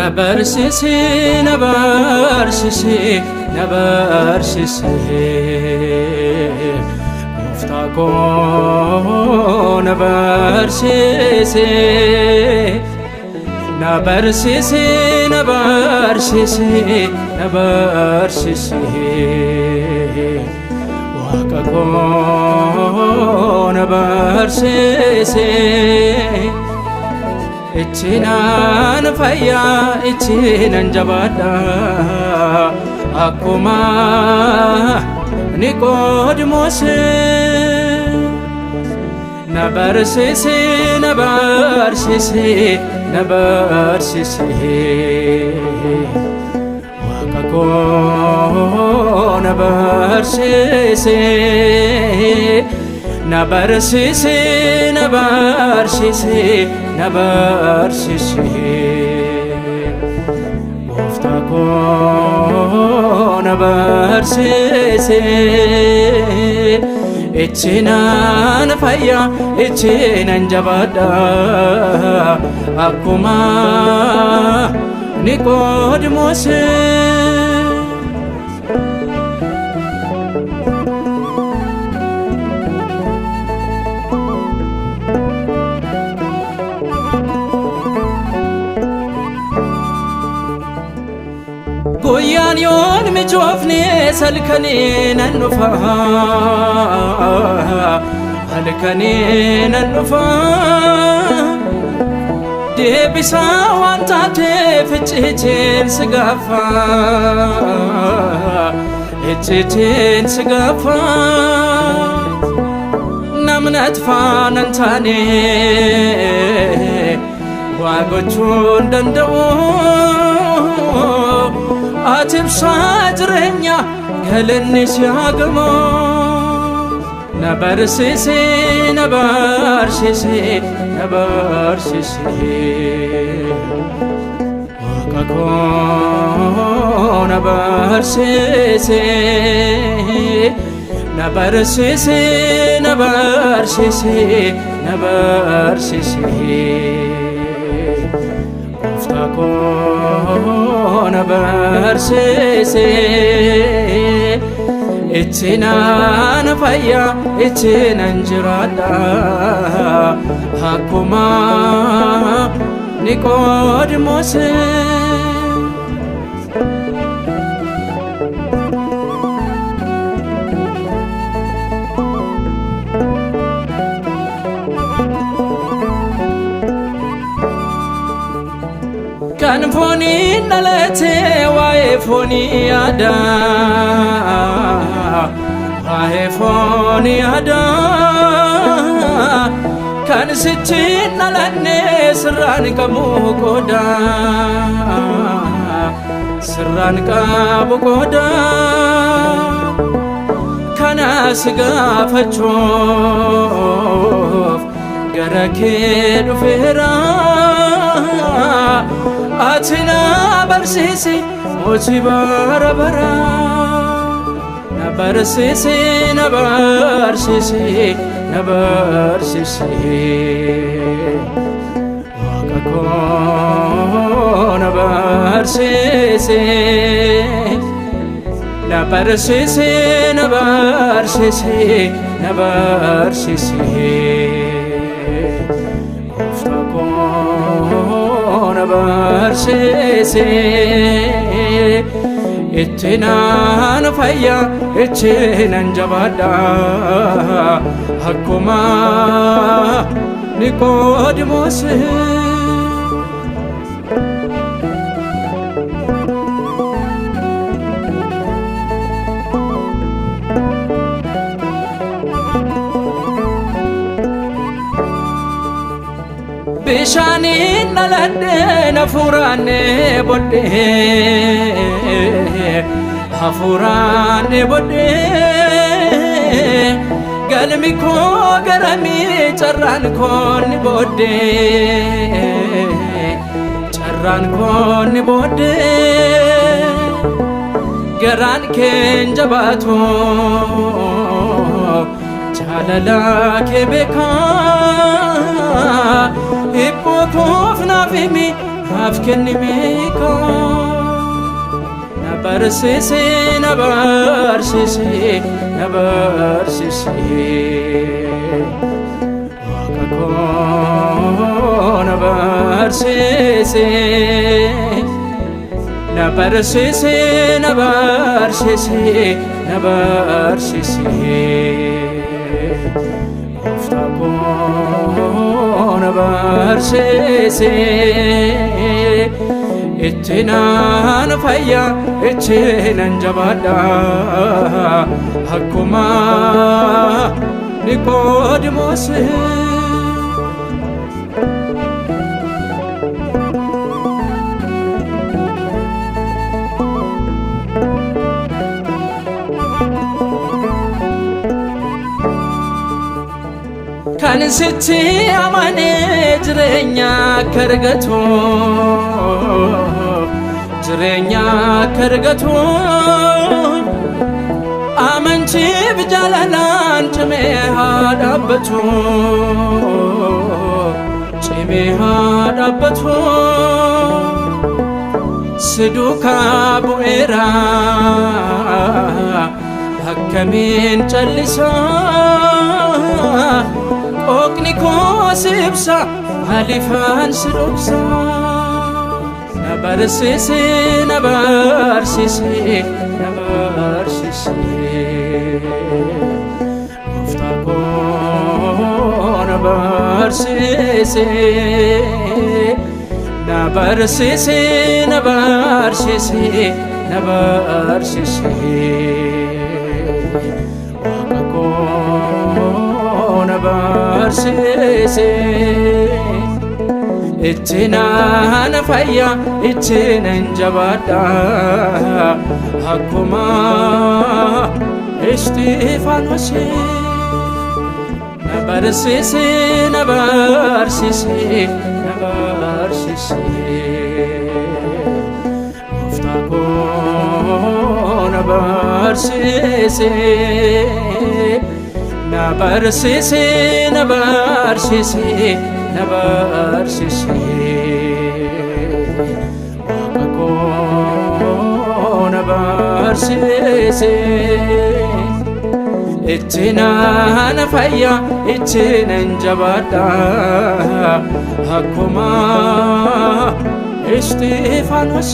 نبرسسي نبرسسي نبرسسي مفتاقو نبرسسي نبرسسي نبرسسي نبرسسي واقاقو نبرسسي Ichinan fayya ichinan jabada akkuma Niqoodimoos nabarsisi nabarsisi nabarsisi Waaqa koo nabarsisi nabarsisi nabarsisi nabarsisi Gooftaa koo nabarsisi Ichinaan fayya ichinan jabada akkuma Niqoodimoos Goyaan yoon mijoofne salkanii nan dhufa halkanii nan dhufa deebisaa waan taateef icciitiin si gaafa icciitiin si gaafa namni atfaanan taane waa gochuun danda'u Atibsaa jireenya galanni si hagamu nabarsisi nabarsisi nabarsisi Waaqa koo nabarsisi nabarsisi nabarsisi nabarsisi Gooftaa koo nabarsisi Ichinaan fayya ichinan jiraadha akkuma Niqoodimoos Kan fooniin dhalatee waa'ee foonii yaada waa'ee foonii yaada kan sichiin dhalannee sirraan qabu qooda sirraan qabu qooda kana si gaafachuuf gara kee dhufeera Atina barsisi mochi bara bara nabarsisi nabarsisi nabarsisi Waaqa koo nabarsisi nabarsisi nabarsisi nabarsisi Gooftaa koo nabarsisi Ichinaan fayya ichinan jabada akkuma Niqoodimoos Bishaaniin dhaladhee hafuuraan bodhee hafuuraan boodee galmi koo garamii carraan koo ni boodee carraan koo ni boodee garaan keen jabaatu jaalala kee beekaa hibboo koof naaf himi naaf kennimi koo na barsiisi na barsiisi na barsiisi waaqa koo na barsiisi na barsiisi na barsiisi na barsiisi gooftaa koo na barsiisi itti naan fayya itti nan jabaadha akkuma Niqoodimoos kan sitti amanee jireenya akka argatu jireenya akka argatu amantiif jaalalaan cimee haa dhaabbatu cimee haa dhaabbatu si duukaa bu'eera akkamiin callisaa Okni koo sibsa halifaan si dhoksa na barsiisi na barsiisi na barsiisi gooftaa koo na barsiisi na barsiisi na barsiisi na barsiisi waaqa koo na barsiisi itti naan fayya itti nan jabaadha akkuma Isxifaanos na barsiisi na barsiisi na barsiisi gooftaa koo na barsiisi na barsiisi na barsiisi na barsiisi waaqa koo na barsiisi itti naan fayya itti nan jabaadha akkuma Isxifaanos